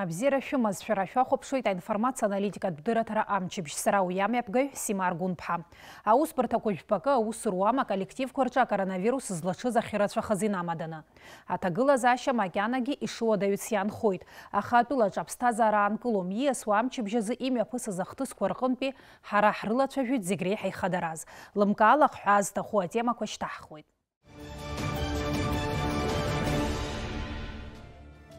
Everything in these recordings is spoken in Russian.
Абзира шумаз шарашва хопшуит информация аналитика дыратара амчибш сара уямяпгай Симаргун пха. Аус партакульпака аус руама коллектив корча коронавирус злачы захирачва хазина мадана. Атагыла заша макянаги ишуа дают сян хойт. Ахатула чапста заран куломия суамчибжазы имя пыса захтыс кваркунпи харахрыла чавют зигре хай хадараз. Лымкала хаз тахуа тема кваштаххойт.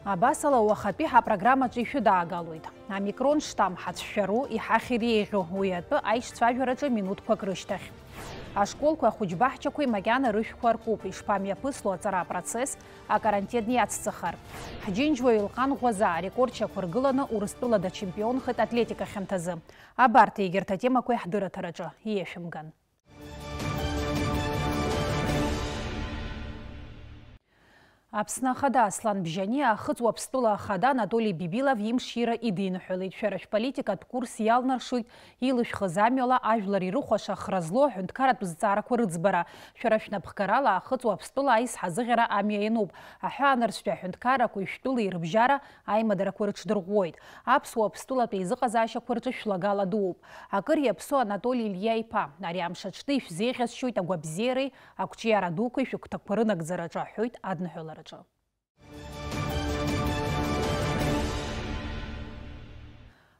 Абасала уахапиха программа джифюда агалуид. Омикрон штамм хатшару и хахириегу уятбы айш цважураджа минутку крыштах. А школку ахуджбахчаку и магяна рышку аркуп и шпамья пыслу ацара процесс, а карантинный аццахар. Хаджинджу илхан гваза рекордча кургылана урыстыла до чемпион хэт атлетика хэмтазы. А барты игерта тема куяхдыра тараджа. Ешимган. Апсна хада Аслан Бжани ахыц уапстула хада Анатолий Бибилов имшира идин хулит шараш политика курс ялнаршуит илыш хазамела ажлари рухаша хразло хунткарат бзара курыцбара шараш напхкарала ахыц уапстула айс хазыгера амиенуб аханаршпя хунткара куйштула ирбжара аймадара курычдыргойт апс уапстула пейзыказаша курычшлагала дуб акыр япсо Анатолий Ильяйпа нариамшачты фзехас шуит агвабзеры акчиара дукой шуктакпырынак зараджа хуит аднхулар.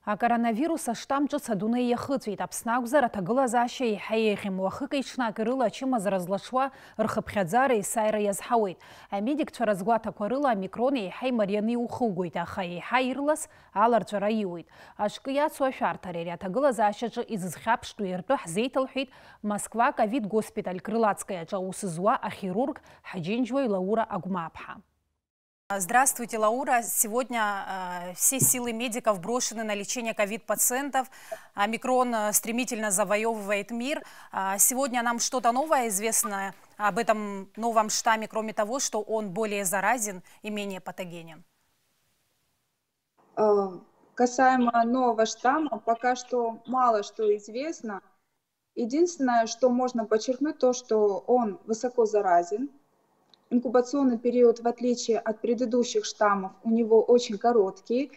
А коронавируса штамчы садуны ехыцвит апснагузар атагыла заши и хайехим уахыка ична кырыла чимаз разлашва рхыпхядзары и сайра язхауит. А медикча разгуата кварыла омикрон и хай марьяны ухугуит, а хай хайрлас аларчара иуит. Ашкият суашартари атагыла зашиджа изызхапшту ирту хзейталхит Москва ковид госпиталь крылацкая джаусызуа, а хирург Хаджинджвой Лаура Агумапха. Здравствуйте, Лаура. Сегодня все силы медиков брошены на лечение ковид-пациентов. Омикрон стремительно завоевывает мир. Сегодня нам что-то новое известно об этом новом штамме, кроме того, что он более заразен и менее патогенен. Касаемо нового штамма, пока что мало что известно. Единственное, что можно подчеркнуть, то, что он высоко заразен. Инкубационный период, в отличие от предыдущих штаммов, у него очень короткий.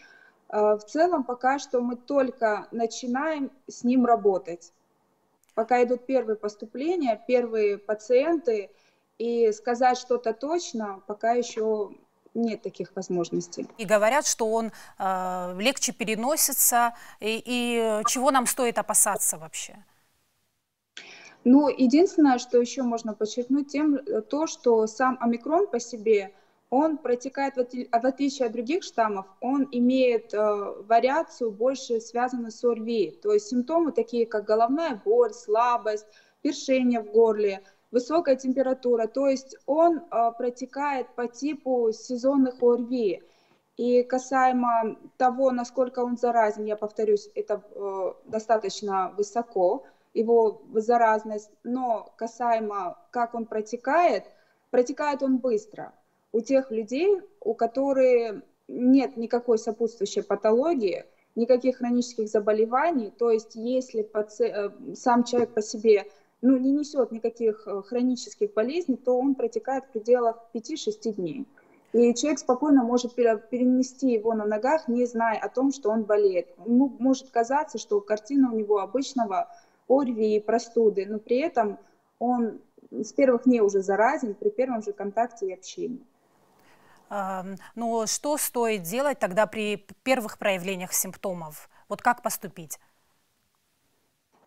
В целом, пока что мы только начинаем с ним работать. Пока идут первые поступления, первые пациенты, и сказать что-то точно пока еще нет таких возможностей. И говорят, что он легче переносится, и чего нам стоит опасаться вообще? Ну, единственное, что еще можно подчеркнуть, то, что сам омикрон по себе, он протекает, в отличие от других штаммов, он имеет вариацию больше связанную с ОРВИ. То есть симптомы такие, как головная боль, слабость, першение в горле, высокая температура. То есть он протекает по типу сезонных ОРВИ. И касаемо того, насколько он заразен, я повторюсь, это достаточно высоко, его заразность, но касаемо, как он протекает он быстро. У тех людей, у которых нет никакой сопутствующей патологии, никаких хронических заболеваний, то есть если сам человек по себе не несет никаких хронических болезней, то он протекает в пределах 5-6 дней. И человек спокойно может перенести его на ногах, не зная о том, что он болеет. Ему может казаться, что картина у него обычного ОРВИ, простуды, но при этом он с первых дней уже заразен при первом же контакте и общении. Но что стоит делать тогда при первых проявлениях симптомов? Вот как поступить?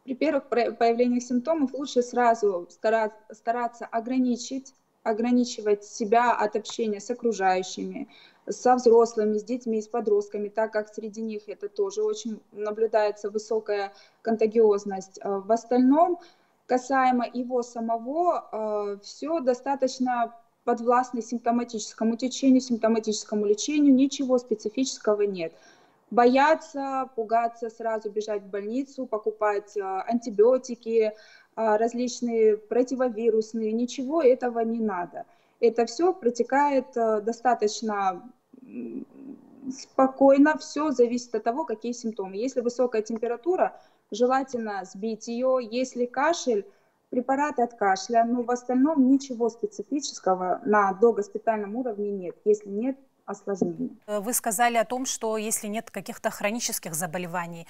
При первых проявлениях симптомов лучше сразу стараться ограничивать себя от общения с окружающими, со взрослыми, с детьми, с подростками, так как среди них это тоже очень наблюдается высокая контагиозность. В остальном, касаемо его самого, все достаточно подвластно симптоматическому течению, симптоматическому лечению, ничего специфического нет. Бояться, пугаться, сразу бежать в больницу, покупать антибиотики, различные противовирусные, ничего этого не надо. Это все протекает достаточно спокойно, все зависит от того, какие симптомы. Если высокая температура, желательно сбить ее. Если кашель, препараты от кашля, но в остальном ничего специфического на догоспитальном уровне нет. Если нет осложнения. Вы сказали о том, что если нет каких-то хронических заболеваний,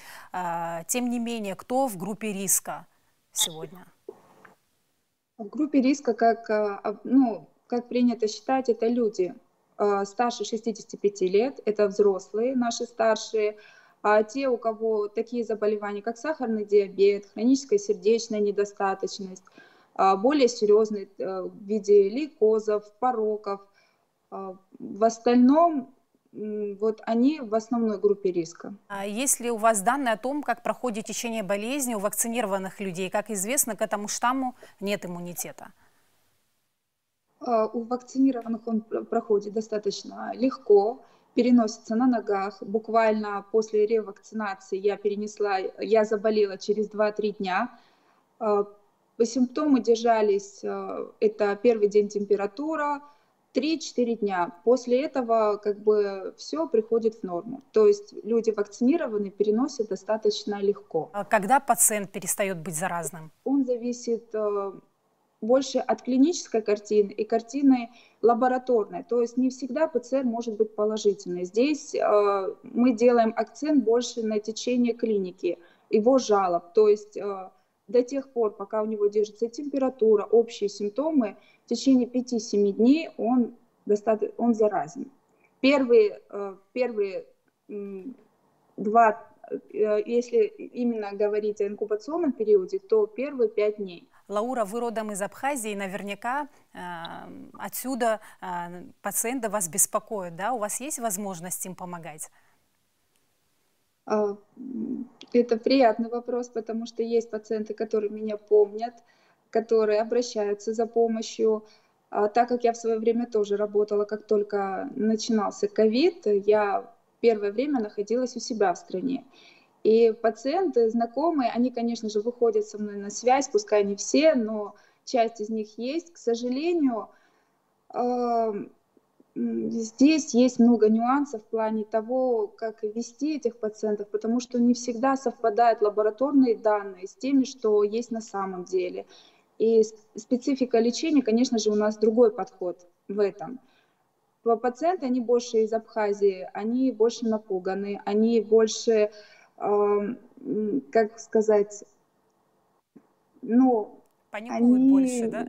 тем не менее, кто в группе риска сегодня? В группе риска, как принято считать, это люди старше 65 лет, это взрослые, наши старшие, а те, у кого такие заболевания, как сахарный диабет, хроническая сердечная недостаточность, более серьезные в виде лейкозов, пороков, в остальном вот они в основной группе риска. А есть ли у вас данные о том, как проходит течение болезни у вакцинированных людей? Как известно, к этому штамму нет иммунитета. У вакцинированных он проходит достаточно легко, переносится на ногах. Буквально после ревакцинации я заболела через 2-3 дня. Симптомы держались, это первый день температура, 3-4 дня. После этого все приходит в норму. То есть люди вакцинированные переносят достаточно легко. А когда пациент перестает быть заразным? Он зависит больше от клинической картины и картины лабораторной. То есть не всегда ПЦР может быть положительной. Здесь мы делаем акцент больше на течение клиники, его жалоб. То есть до тех пор, пока у него держится температура, общие симптомы, в течение 5-7 дней он заразен. Первые 2, если именно говорить о инкубационном периоде, то первые 5 дней. Лаура, вы родом из Абхазии, наверняка отсюда пациенты вас беспокоят, да? У вас есть возможность им помогать? Это приятный вопрос, потому что есть пациенты, которые меня помнят, которые обращаются за помощью. Так как я в свое время тоже работала, как только начинался ковид, я первое время находилась у себя в стране. И пациенты, знакомые, они, конечно же, выходят со мной на связь, пускай не все, но часть из них есть. К сожалению, здесь есть много нюансов в плане того, как вести этих пациентов, потому что не всегда совпадают лабораторные данные с теми, что есть на самом деле. И специфика лечения, конечно же, у нас другой подход в этом. Пациенты, они больше из Абхазии, они больше напуганы, они больше... как сказать, паникуют больше, да?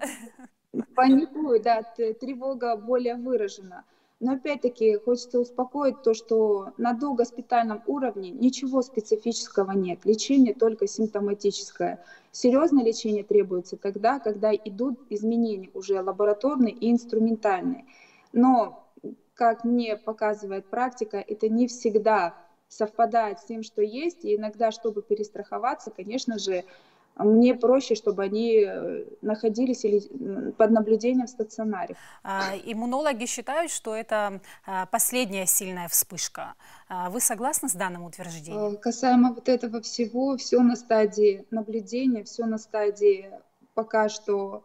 Паникуют, да, тревога более выражена. Но опять-таки хочется успокоить то, что на догоспитальном уровне ничего специфического нет. Лечение только симптоматическое. Серьезное лечение требуется тогда, когда идут изменения уже лабораторные и инструментальные. Но, как мне показывает практика, это не всегда совпадает с тем, что есть, и иногда, чтобы перестраховаться, конечно же, мне проще, чтобы они находились под наблюдением в стационаре. Иммунологи считают, что это последняя сильная вспышка. Вы согласны с данным утверждением? Касаемо вот этого всего, все на стадии наблюдения, все на стадии пока что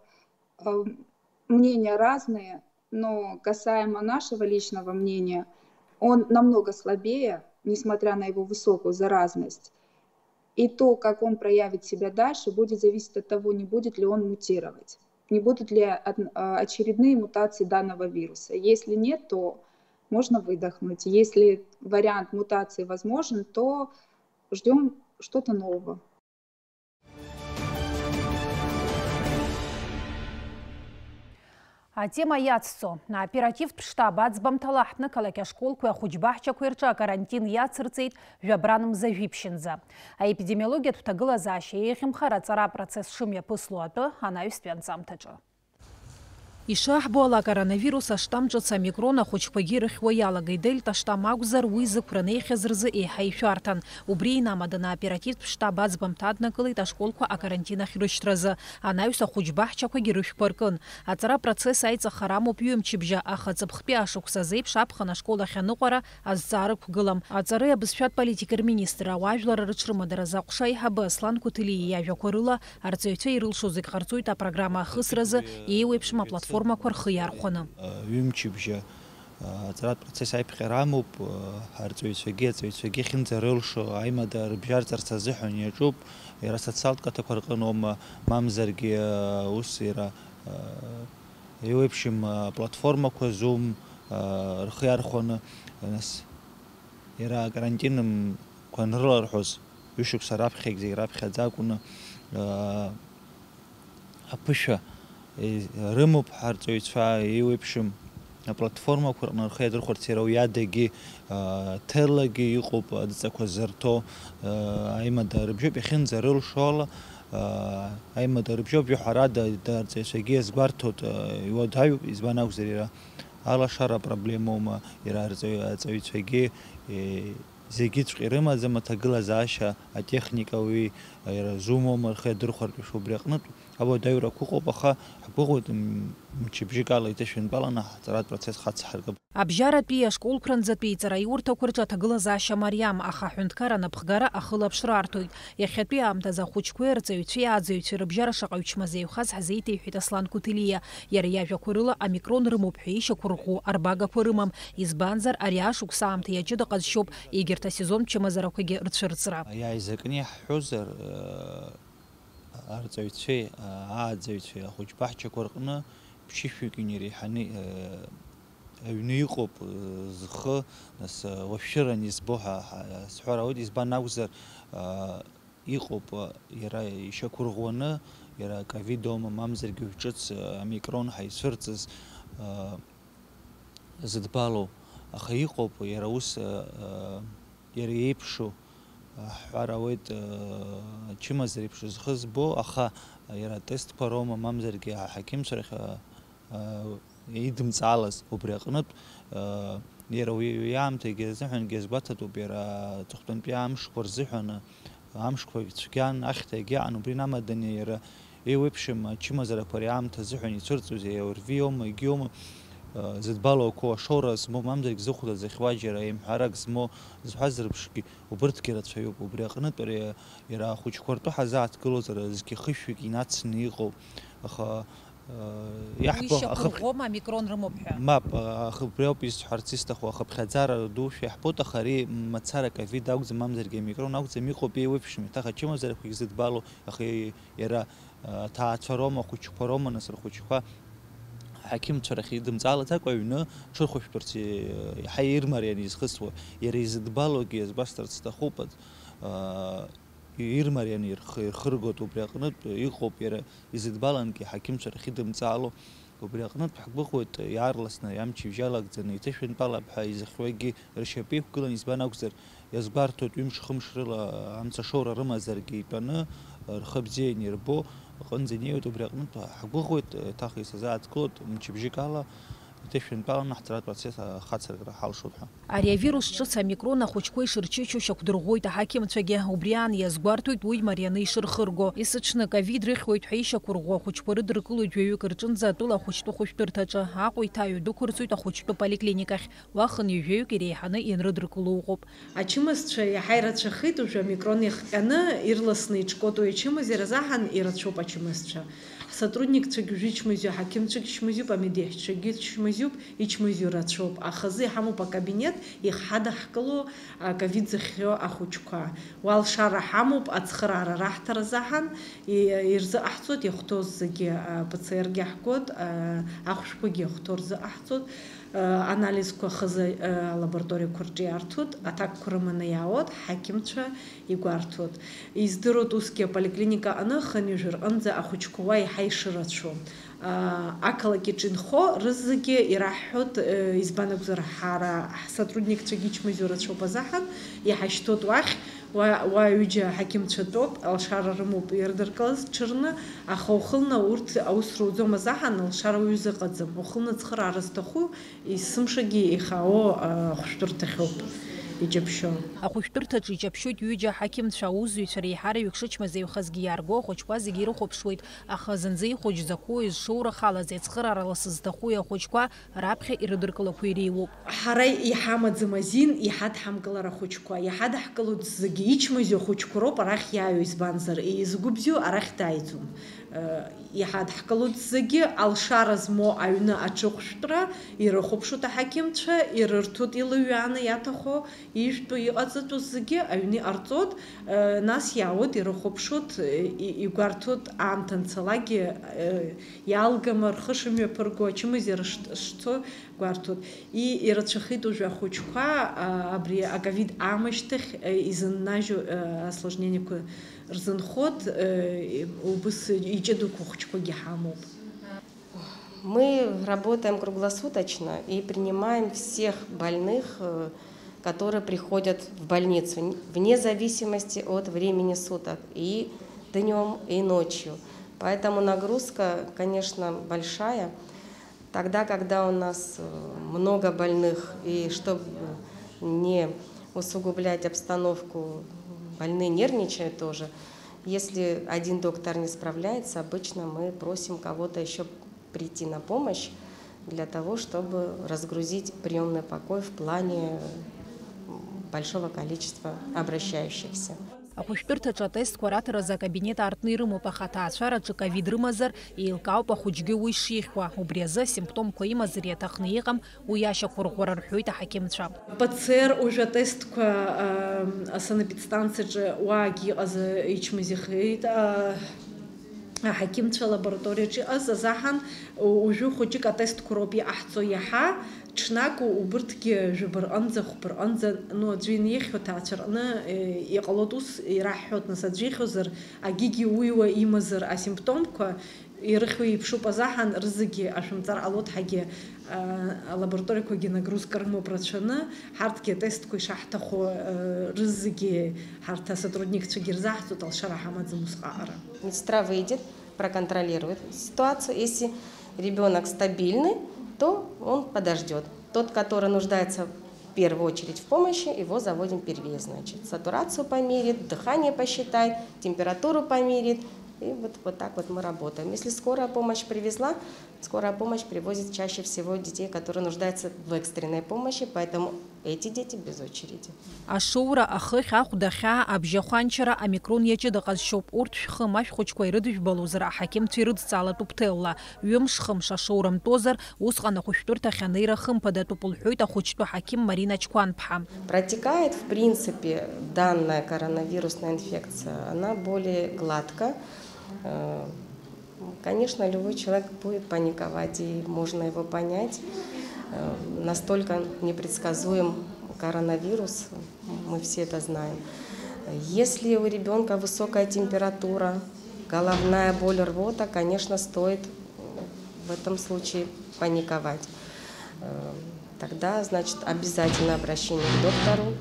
мнения разные, но касаемо нашего личного мнения, он намного слабее, несмотря на его высокую заразность. И то, как он проявит себя дальше, будет зависеть от того, не будет ли он мутировать, не будут ли очередные мутации данного вируса. Если нет, то можно выдохнуть. Если вариант мутации возможен, то ждем что-то нового. А тема яццо. На оператив штаба Ацбамталахтны калакяшкол куя худжбахча куерча карантин яцырцейт жабраным завипшинза. А эпидемиология тутагыла заши ехим харацара процесс шумя пыслуату, она юствен самтачу. Ишах буала коронавируса штамджаца микрона хочпагиры хвояла гайдельта штамагузар уизы кранейхезрзы и хайфартан. Убрейна мадана оператив штаба Ацбамтадна кылыта школку а карантина хирущтразы. Она юса хочбахча куагирыш паркын. Ацара процесс айца хараму пьюем чибжа ахацапхпи ашукса зейп шапхана школа хянукара азцары кугылам. Ацары обысфят политикер министра уажлара рычрымадара заукшай хабы Аслан Кутыли явякурыла арцевте ирылшузык харцуйта программа хысразы и уепшима платформа курхияр хона. Вимчибжа царат процесс айпхерамуп харцуйсвеге хинцерылшо аймада рбжарцарца зихуни жуб ирасацалт катакорканом мамзерге усира юепшим платформа ко Zoom рхы иархәаны нас иара карантин рыларҳәоз ҩышықәса раԥхьагь зегь раԥхьаӡа акәны аԥышәа рымоуп ҳарҵаҩцәа еиуеиԥшым аплатформақәа рҟны рхы иадырхәарц иара уиадагьы ҭелагьы иҟоуп адҵақәа зырҭо аимада рыбжьоуп иахьынӡарылшо ала аимада рыбжьоуп ҳәарада арҵаҩцәагьы иазгәарҭоит иуадаҩуп избан акәзар иара алашара проблемоума иара арҵаҩцәагьы зегьыҵәҟьа ирымаӡам аҭагылазаашьа атехникауи иара зумоума рхы иадырхәартә убри аҟнытә ауадаҩрақәа ыҟоуп, аха ҳгәыӷуеит мчыбжьык ала иҭышәынтәаланы ҳҵаратә процесс хацҳаргып. Абжьаратәи ашколқәранӡатәи иҵараиурҭақәа рҿы аҭагылазаашьа мариам, аха аҳәынҭқар анапхгара ахылаԥшра арҭоит. Иахьатәи аамҭазы ахәыҷқәеи арҵаҩцәеи аӡаҩцәеи рыбжьара шаҟаҩ чмазаҩхаз ҳзеиҭеиҳәеит Аслан Кутелиа. Иара иажәақәа рыла амикрон рымоуп ҳәа ишьақәырӷәӷәо арбагақәа рымам. Избанзар ари ашықәс аамҭа иаҷыда ҟазшьоуп егьырҭ асезон чмазарақәагьы рцәырҵра. Иааизакны иаҳҳәозар арҵаҩцәеи ааӡаҩцәеи ахәыҷқәа ҳчақәа рҟны ԥшьышәҩык иреиҳаны аҩны иҟоуп зхы нас уашәшьыран избо ҳәа сҳәар ауеит, избан акәзар иҟоуп иара ишьақәырӷәӷәаны иара ковидоума мамзаргьы ҿыц амикрон ҳаицәырҵыз зыдбалоу, аха иҟоуп иара ус иара иеиԥшу ҳҳәар ауеит чымазара еиԥш зхы збо, аха иара тестқәа роума мамзаргьы аҳақьымцәа рахь идымҵаалаз убри аҟнытә иара уи аамҭагьы азыҳәангьы иазгәаҭатәуп иара аҵыхәтәантәи амшқәа рзыҳәаны амшқәа цәгьан ахьҭа егьаан убри намаданы иара еиуеиԥшым ачымазарақәа ари аамҭа азыҳәан ицәырҵуаз ОРВИ-оума егьиоума зыдбалоу ақәу ашоура змоу мамзаргьы зыхәда зыхьуа џьара еимҳәарак змоу зҳәаз рыԥшгьы убырҭгьы рацәаҩуп. Убри аҟнытә иара ахәыҷқәа ртәы ҳазааҭгылозар зқьы хышәҩык инацны иҟоуп, аха ишьақәырӷәӷәома амикрон рымоуп ҳәа. Мап, убри ауп исҳәарц исҭаху, ахыԥхьаӡара дуушәа иаҳбоит, аха ари мацара ковид акәӡам мамзаргьы амикрон акәӡам, иҟоуп еиуеиԥшым еиҭах ачымазарақәагьы зыдбалоу, аха иара аҭаацәа роума ахәыҷқәа роума нас рхәыҷқәа ҳақьымцәа рахь идымҵаалаӡакәа аҩны ҽырхәышәтәырц иаҳа ирмарианы изхысуа, иара изыдбалоугьы иазгәасҭарц сҭахуп ирмарианы ирхыргоит убри аҟнытә иҟоуп иара изыдбалангьы ҳақьымцәа рахь идымҵаало, убри аҟнытә ҳгәыӷуеит иаарласны амчыбжьы алагӡаны иҭышәынтәалап ҳәа изыхьуагьы ршьапы иқәгылан, избан акәзар иазгәарҭоит ҩымш-хымш рыла амцашоура рымазаргьы итәаны рхы бзианы ирбо аҟынӡа инеиуеит. Убри аҟнытә ҳгәыӷуеит еиҭах исазааҭгылоит мчыбжьык ала иҭышәынтәаланы ҳҵаратә процесс хацыркра ҳалшоит ҳәа. Ари авирус ҿыц амикрон ахәыҷқәа ишырчычо шьақәдырӷәӷәоит аҳақьымцәагьы, убри аан иазгәарҭоит уи марианы ишырхырго. Есыҽны ковид рыхьуеит ҳәа ишьақәырӷәӷәо ахәыҷқәа рыдыркылоит жәаҩык рҿынӡа атәыла ахәыҷтәы хәышәтәырҭаҿы. Аҟәа иҭаҩу дәықәырҵоит ахәыҷтәы поликлиникахь. Уахын жәаҩык иреиҳаны ианрыдыркыло ыҟоуп. Ачымазцәа иаҳа ирацәахеит ужәа амикрон иахҟьаны ирласны иҿкотуа ичымаз иразаҳан ирацәоуп ачымазцәа. Сотрудникцәагьы ужәы ичмазаҩуп, аҳақьымцәагьы ичмазаҩуп, амедеҳцәагьы ичмазаҩуп, ичмазаҩу рацәоуп. Ахазы иҳамоуп акабинет иҳадаҳкыло ковид зыхьхьо ахәыҷқәа. Уа алшара ҳамоуп ацхыраара раҳҭара заҳан ирзыҟаҳҵоит иахәҭоу зегьы ПЦРгьы ҳгоит, ахәшәқәагьы иахәҭоу рзыҟаҳҵоит, анализқәа хызы алабораториақәа рҿы иарҭоит, аҭакқәа рыманы иаауеит, ҳақьымцәа игәарҭоит. Издыруеит усгьы аполиклиника аҟны хынҩажәа рҟынӡа ахәыҷқәа уа иаҳа ишырацәоу. Ақалақь иҿы инхо рызегьы ираҳҳәоит, избан акәзар ҳара ҳсотрудникцәагьы ичмазаҩу рацәоуп азаҳан, иҳашьҭоит уахь, уа ҩыџьа ҳақьымцәа тәоуп, алшара рымоуп ирдыркылаз ҽырны, аха ухылны урҭ аус руӡом азаҳан алшара уаҩы зыҟаӡам. Ухылны ацхыраара зҭаху есымшагьы ихаау ахәшәтәырҭахьоуп. Иҷаԥшьо. Ахәышәтәырҭаҿы иҷаԥшьоит ҩыџьа аҳақьымцәа аусзуҩцәа реиҳараҩык шычмазаҩхазгьы иаарго ахәыҷқәа зегьы ирыхәаԥшуеит, аха зынӡа ихәыҷӡақәоу изшоурахалаз иацхыраара ласы зҭаху ахәыҷқәа раԥхьа ирыдыркылақәо иреиуоуп. Ҳара иҳамаӡам азин иҳадҳамкылар ахәыҷқәа, иҳадаҳкылоит зегьы ичмазаҩу ахәыҷқәа роуп арахь иааҩу, избанзар изгәы бзиоу арахь дааиӡом. иҳадҳкылоит зегьы алшара змоу аҩны аҽыхәшәтәра ирыхәаԥшуеит аҳақьымцәа, ирырҭоит илыҩааны иаҭаху, ижәтәу иҟаҵатәу зегьы аҩны иҟарҵоит, нас иаауеит ирыхәаԥшуеит, игәарҭоит аамҭа анцалакгьы иалгама, рхы шымҩаԥырго, ачымазара шцо гәарҭоит. Ирацәахеит ужәы ахәыҷқәа абри аковид аамышьҭахь изыннажьу осложнениақәа рзынхоит, убыс иҷыдоуқәа хәыҷқәагьы ҳамоуп. Мы работаем круглосуточно и принимаем всех больных, которые приходят в больницу, вне зависимости от времени суток, и днем, и ночью. Поэтому нагрузка, конечно, большая. Тогда, когда у нас много больных, и чтобы не усугублять обстановку, больные нервничают тоже. Если один доктор не справляется, обычно мы просим кого-то еще прийти на помощь для того, чтобы разгрузить приемный покой в плане большого количества обращающихся. Ахәышәтәырҭаҿы атестқәа раҭаразы акабинет аартны ирымоуп, аха аҭаацәараҿы ковид рымазар еилкаауп ахәыҷгьы уи шихьуа. Убри азы симптомқәа имазар иаҭахны иҟам, уи иашьақәырӷәӷәара рҳәоит аҳақьымцәа. ПЦР ужәы атестқәа асанепидстанциаҿы уаагьы иҟаз ичмазихеит, аҳақьымцәа лабораториаҿы иҟаз азаҳан ужәы хәыҷык атестқәа роуп иҟаҳҵо иаҳа. Ҽнак убырҭгьы жәабарҟынӡа, хәбарҟынӡа, аӡәы иниехьо аҭаацәа иҟалоит ус ираҳҳәоит, нас аӡәы ихьозар, агьигьы уиуа имазар асимптомқәа ирыхьуа еиԥшуп азаҳан рызегьы ашәымҵар ҟалоит, ҳагьы алабораториақәагьы нагрузка рымоуп рацәаны, ҳарҭгьы атестқәа ишаҳҭаху рызегьы ҳарҭ асотрудникцәагьы ирзаҳҵоит алшара ҳамаӡам усҟаҟара. Медсестра выйдет, проконтролирует ситуацию. Если ребенок стабильный, то он подождет. Тот, который нуждается в первую очередь в помощи, его заводим первее, значит. Сатурацию померит, дыхание посчитает, температуру померит. И вот так вот мы работаем. Если скорая помощь привезла, скорая помощь привозит чаще всего детей, которые нуждаются в экстренной помощи, поэтому эти дети без очереди. Ашоура, ахыхь, ахәдахьаа, абжьахәанчара, амикрон иаҷыдаҟазшьоуп. Урҭ шәхым ашәхәыҷқәа ирыдыжәбалозар, аҳақьымцәа ирыдҵалатәуп ҭелла. Ҩымш, хымш ашоурамтәозар, усҟан ахәышәтәырҭахь анеира хымԥадатәуп, лҳәоит ахәыҷтәы ҳақьым Марина Чкәанԥҳа. Протекает, в принципе, данная коронавирусная инфекция, она более гладко. Конечно, любой человек будет паниковать, и можно его понять. Настолько непредсказуем коронавирус, мы все это знаем. Если у ребенка высокая температура, головная боль, рвота, конечно, стоит в этом случае паниковать. Тогда, значит, обязательно обращение к доктору,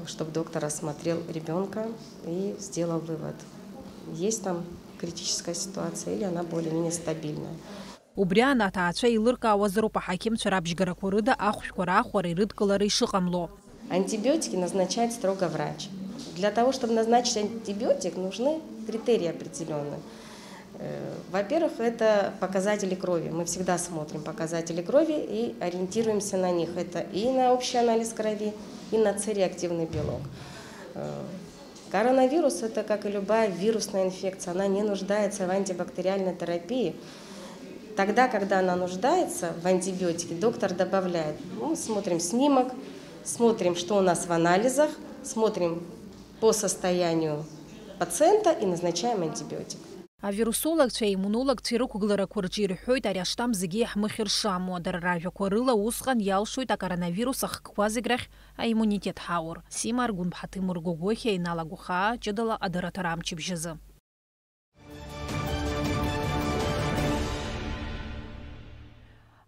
чтобы доктор осмотрел ребенка и сделал вывод, есть там критическая ситуация или она более-менее стабильная. Убри аан аҭаацәа еилыркаауазароуп аҳақьымцәа рабжьгарақәа рыда ахәшәқәа раахәара ирыдкылара ишыҟамло. Антибиотики назначает строго врач. Для того, чтобы назначить антибиотик, нужны критерии определенные. Во-первых, это показатели крови. Мы всегда смотрим показатели крови и ориентируемся на них. Это и на общий анализ крови, и на С-реактивный белок. Коронавирус – это, как и любая вирусная инфекция, она не нуждается в антибактериальной терапии. Тогда, когда она нуждается в антибиотике, доктор добавляет. Мы смотрим снимок, смотрим, что у нас в анализах, смотрим по состоянию пациента и назначаем антибиотик. Авирусологцәа, иммунологцәа ирықәгыларақәа рҿы ирҳәоит, ари аштам зегьы иаҳмыхьыршамуа, дара ражәақәа рыла усҟан иалшоит акоронавирус ахкқәа зегь рахь аиммунитет ҳаур. Сима Аргәынԥҳа, Ҭемыр Гогохиа, Инала Гәхаа, ҷыдала адараҭара амчыбжьазы.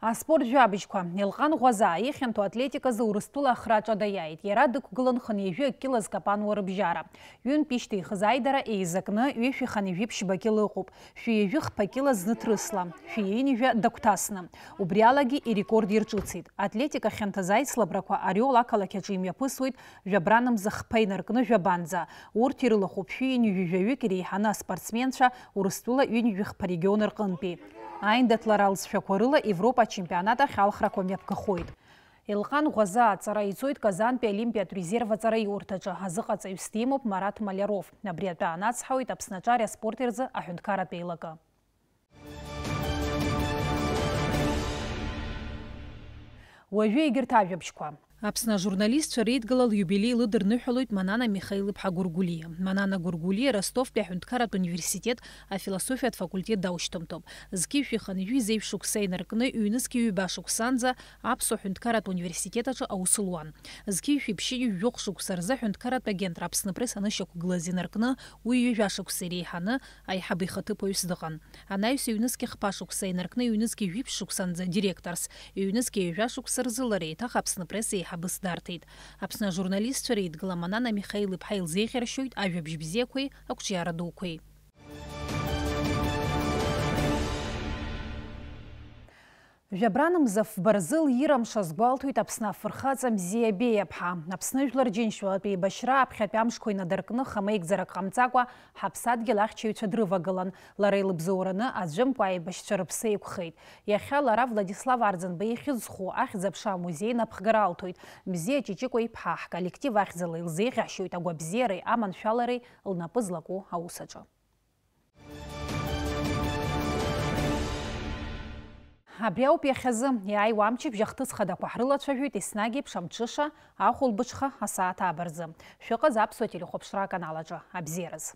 Аспорт жәабыжьқәа. Елҟан Ӷәазаа ихьанҭо атлетиказы Урыстәыла ахраҿа даиааит. Иара дықәгылан хынҩажәи аккила зкапануа рыбжьара. Ҩынтә ишьҭеихыз аидара еизакны ҩышәи ханҩажәи ԥшьба кила ыҟоуп. Шәиҩажәи хԥа кила зны ҭрысла, шәиҩынҩажәа дагәҭасны. Убри алагьы ирекорд ирҿыцит. Атлетика хьанҭаз аицлабрақәа Ариол ақалақь аҿы имҩаԥысуеит жәабранымза хԥа инаркны жәабанӡа. Урҭ ирылахәуп шәиҩынҩажәаҩык иреиҳаны аспортсменцәа Урыстәыла ҩынҩажәи хԥа регион рҟынтәи. Аиндаҭлара алҵшәақәа рыла Европа чемпионат ахь алхрақәа мҩаԥгахоит. Илхан Ღვаза аҵара ицоит Казантәи Олимпиатә резерв аҵара иурҭаҿы. Азыҟаҵаҩыс димоуп Марат Малиаров. Абри атәы анацҳауеит Аԥсны аҿар аспорт рзы аҳәынҭқарратә еилакы. Уажәы егьырҭ ажәабжьқәа. Аԥсны ажурналистцәа реидгылала юбилеи лыдырныҳәалоит Манана Михаил-иԥҳа Гәыргәлиа. Манана Гәыргәлиа Ростовтәи аҳәынҭқарратә университет афилософиатә факультет даушьҭымҭоуп. Зқьышә ихынҩ зеиԥш шықәса инаркны ҩнызқьи ҩба шықәсанӡа Аԥсуа аҳәынҭқарратә университет аҿы аус луан. Зқьышә ибжьы жәохә шықәса рзы аҳәынҭқарратә агентра Аԥсны пресс анышьақәгылаз инаркны уи ҩажәа шықәса иреиҳаны аиҳабы ихаҭыԥаҩыс дыҟан. Анаҩс ҩнызқьи хԥа шықәса инаркны ҩнызқьи жәиԥшь шықәсанӡа директорс, ҩнызқьи ҩажәа шықәса рзы лара еиҭах Аԥсны пресс еиҳабыс дарҭеит. Аԥсны ажурналистцәа реидгыла Манана Михаил-иԥҳа илзеиӷьаршьоит ажәабжь бзиақәеи ақәҿиара дуқәеи. Жәабранымза Фбарзыл ирамшаз гәалҭоит Аԥсны афырхаҵа Мзиа Беиаԥҳа. Аԥсны Жәлар Џьынџьтәылатәи еибашьра аԥхьатәи амшқәа инадыркны хамеигӡарак ҟамҵакәа ҳаԥсадгьыл ахьчаҩцәа дрывагылан. Лара илыбзоураны аӡәымкәа аибашьцәа рыԥсы еиқәхеит. Иахьа лара Владислав Арӡынба ихьыӡху ахьӡ-аԥша амузеи напхгара алҭоит. Мзиа Ҷиҷикәа-иԥҳа ҳколлектив ахьӡала илзеиӷьашьоит агәабзиареи аманшәалареи лнапы злаку аусаҿы. Абри ауп иахьазы иааиуа амчыбжь ахҭыс хадақәа ҳрылацәажәоит еснагь еиԥш амҽыша ахәылбыҽха асааҭ абарзы. Шәыҟаз Аԥсуа телехәаԥшра аканал аҿы. Абзиараз.